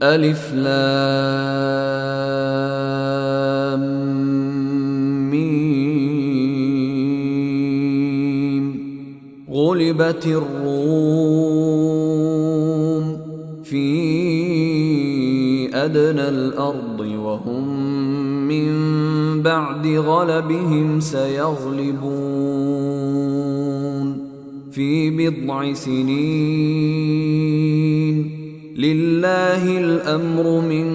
ألف لام ميم. غلبت الروم في أدنى الأرض وهم من بعد غلبهم سيغلبون في بضع سنين. لله الأمر من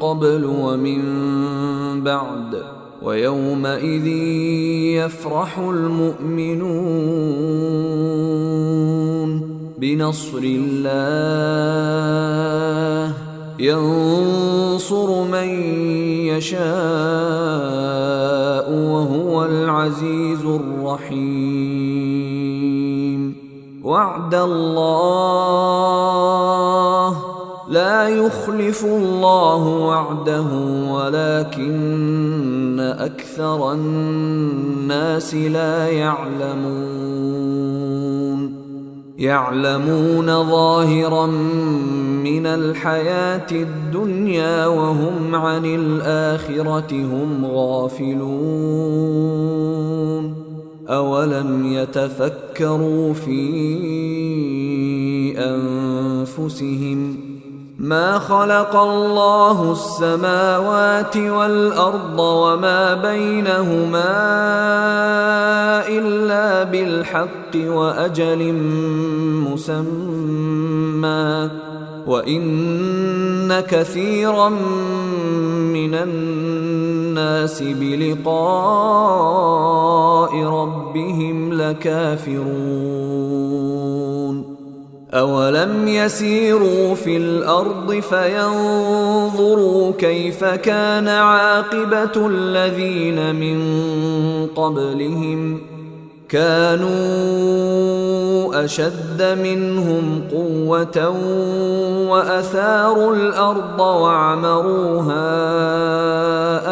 قبل ومن بعد ويومئذ يفرح المؤمنون بنصر الله ينصر من يشاء وهو العزيز الرحيم. وعد الله لا يخلف الله وعده ولكن أكثر الناس لا يعلمون ظاهرا من الحياة الدنيا وهم عن الآخرة هم غافلون. أولم يتفكروا في أنفسهم ما خلق الله السماوات والأرض وما بينهما إلا بالحق وأجل مسمى وإن كثيرا من الناس بلقاء ربهم لكافرون. أولم يسيروا في الأرض فينظروا كيف كان عاقبة الذين من قبلهم كانوا أشد منهم قوة وأثاروا الأرض وعمروها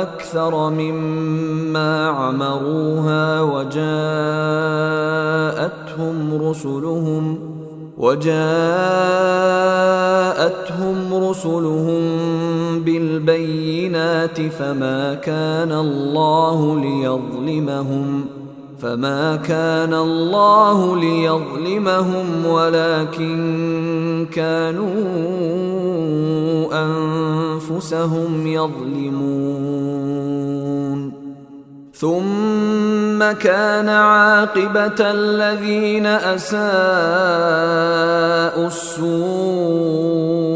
أكثر مما عمروها وجاءتهم رسلهم بالبينات فما كان الله ليظلمهم ولكن كانوا أنفسهم يظلمون. ثم كان عاقبة الذين أساءوا السوء